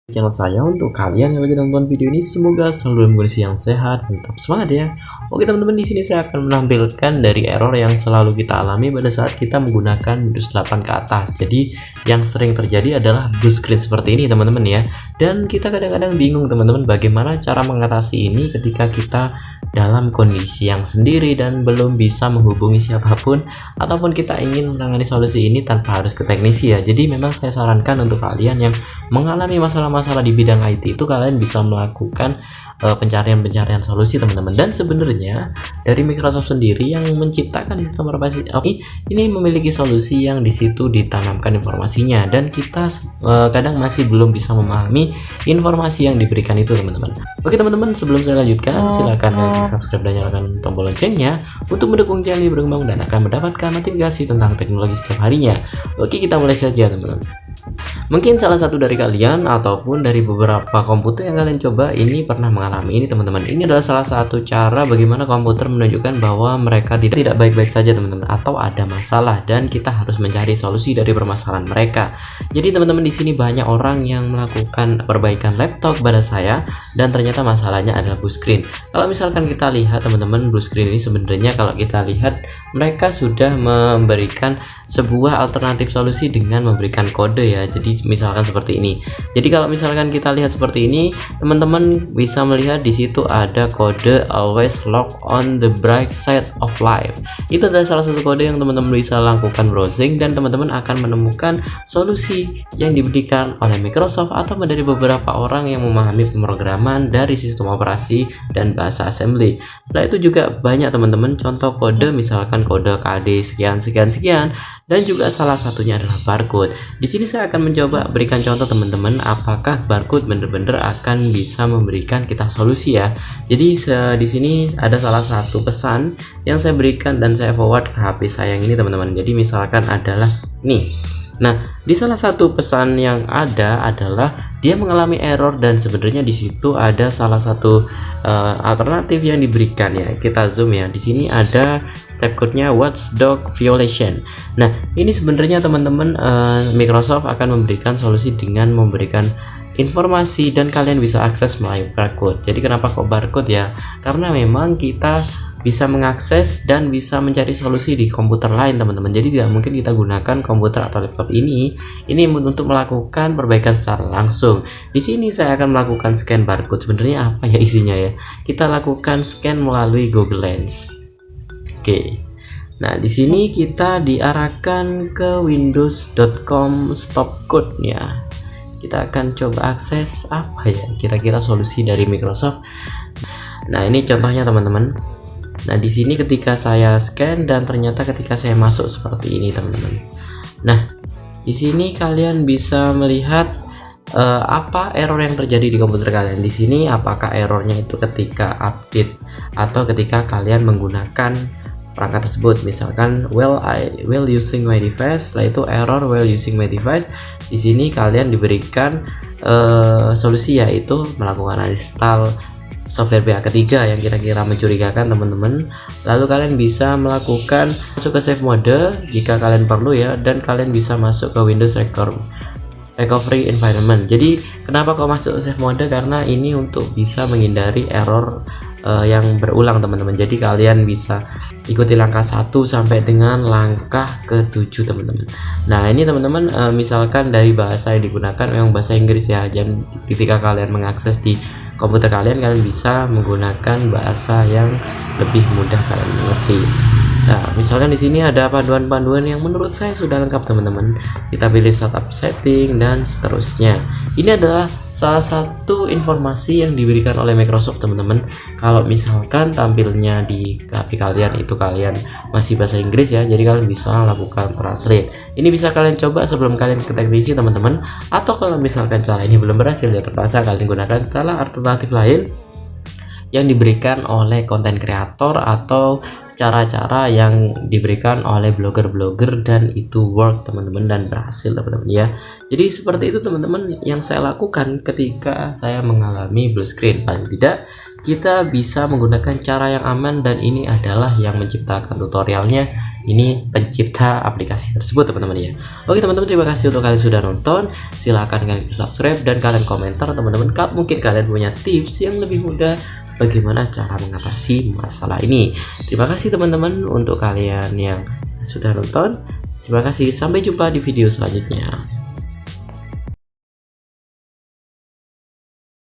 channel saya. Untuk kalian yang lagi nonton video ini, semoga selalu dalam kondisi yang sehat dan tetap semangat ya. Oke teman-teman, di sini saya akan menampilkan dari error yang selalu kita alami pada saat kita menggunakan Windows 8 ke atas. Jadi yang sering terjadi adalah blue screen seperti ini teman-teman ya. Dan kita kadang-kadang bingung teman-teman bagaimana cara mengatasi ini ketika kita dalam kondisi yang sendiri dan belum bisa menghubungi siapapun, ataupun kita ingin menangani solusi ini tanpa harus ke teknisi ya. Jadi memang saya sarankan untuk kalian yang mengalami masalah-masalah di bidang IT itu, kalian bisa melakukan pencarian solusi teman-teman. Dan sebenarnya dari Microsoft sendiri yang menciptakan sistem operasi ini memiliki solusi yang di situ ditanamkan informasinya, dan kita kadang masih belum bisa memahami informasi yang diberikan itu teman-teman. Oke teman-teman, sebelum saya lanjutkan, silakan like, subscribe dan nyalakan tombol loncengnya untuk mendukung channel ini berkembang dan akan mendapatkan notifikasi tentang teknologi setiap harinya. Oke, kita mulai saja teman-teman. Mungkin salah satu dari kalian ataupun dari beberapa komputer yang kalian coba ini pernah mengalami ini teman-teman. Ini adalah salah satu cara bagaimana komputer menunjukkan bahwa mereka tidak baik-baik saja teman-teman, atau ada masalah dan kita harus mencari solusi dari permasalahan mereka. Jadi teman-teman, di sini banyak orang yang melakukan perbaikan laptop pada saya dan ternyata masalahnya adalah blue screen. Kalau misalkan kita lihat teman-teman, blue screen ini sebenarnya kalau kita lihat mereka sudah memberikan sebuah alternatif solusi dengan memberikan kode ya. Jadi misalkan seperti ini. Jadi kalau misalkan kita lihat seperti ini, teman-teman bisa melihat di situ ada kode always log on the bright side of life. Itu adalah salah satu kode yang teman-teman bisa lakukan browsing dan teman-teman akan menemukan solusi yang diberikan oleh Microsoft atau dari beberapa orang yang memahami pemrograman dari sistem operasi dan bahasa assembly. Setelah itu juga banyak teman-teman contoh kode, misalkan kode KD sekian dan juga salah satunya adalah barcode. Di sini saya akan mencoba berikan contoh teman-teman, apakah barcode benar-benar akan bisa memberikan kita solusi ya. Jadi di sini ada salah satu pesan yang saya berikan dan saya forward ke HP saya yang ini teman-teman. Jadi misalkan adalah nih. Nah, di salah satu pesan yang ada adalah dia mengalami error dan sebenarnya di situ ada salah satu alternatif yang diberikan ya. Kita zoom ya. Di sini ada step code-nya watchdog violation. Nah, ini sebenarnya teman-teman Microsoft akan memberikan solusi dengan memberikan informasi dan kalian bisa akses melalui barcode. Jadi kenapa kok barcode ya? Karena memang kita bisa mengakses dan bisa mencari solusi di komputer lain teman-teman. Jadi tidak mungkin kita gunakan komputer atau laptop ini untuk melakukan perbaikan secara langsung. Di sini saya akan melakukan scan barcode. Sebenarnya apa ya isinya ya? Kita lakukan scan melalui Google Lens. Oke. Nah, di sini kita diarahkan ke windows.com stopcode ya. Kita akan coba akses apa ya kira-kira solusi dari Microsoft. Nah, ini contohnya teman-teman. Nah, di sini ketika saya scan dan ternyata ketika saya masuk seperti ini teman-teman. Nah, di sini kalian bisa melihat apa error yang terjadi di komputer kalian. Di sini apakah errornya itu ketika update atau ketika kalian menggunakan perangkat tersebut. Misalkan while using my device, setelah itu error while using my device. Di sini kalian diberikan solusi yaitu melakukan uninstall software pihak ketiga yang kira-kira mencurigakan teman-teman. Lalu kalian bisa melakukan masuk ke safe mode jika kalian perlu ya, dan kalian bisa masuk ke Windows recovery environment. Jadi kenapa kok masuk safe mode? Karena ini untuk bisa menghindari error yang berulang teman-teman. Jadi kalian bisa ikuti langkah 1 sampai dengan langkah ke-7 teman-teman. Nah, ini teman-teman misalkan dari bahasa yang digunakan memang bahasa Inggris ya. Dan ketika kalian mengakses di komputer kalian bisa menggunakan bahasa yang lebih mudah kalian mengerti. Nah, misalkan di sini ada panduan-panduan yang menurut saya sudah lengkap teman-teman. Kita pilih startup setting dan seterusnya. Ini adalah salah satu informasi yang diberikan oleh Microsoft teman-teman. Kalau misalkan tampilnya di HP kalian itu kalian masih bahasa Inggris ya, jadi kalian bisa lakukan translate. Ini bisa kalian coba sebelum kalian ke teknisi teman-teman. Atau kalau misalkan cara ini belum berhasil ya, terpaksa kalian gunakan cara alternatif lain yang diberikan oleh konten kreator atau cara-cara yang diberikan oleh blogger-blogger dan itu work teman-teman dan berhasil teman-teman ya. Jadi seperti itu teman-teman yang saya lakukan ketika saya mengalami blue screen. Paling tidak kita bisa menggunakan cara yang aman, dan ini adalah yang menciptakan tutorialnya ini pencipta aplikasi tersebut teman-teman ya. Oke teman-teman, terima kasih untuk kalian sudah nonton. Silahkan kalian subscribe dan kalian komentar teman-teman, mungkin kalian punya tips yang lebih mudah bagaimana cara mengatasi masalah ini. Terima kasih teman-teman untuk kalian yang sudah nonton. Terima kasih, sampai jumpa di video selanjutnya.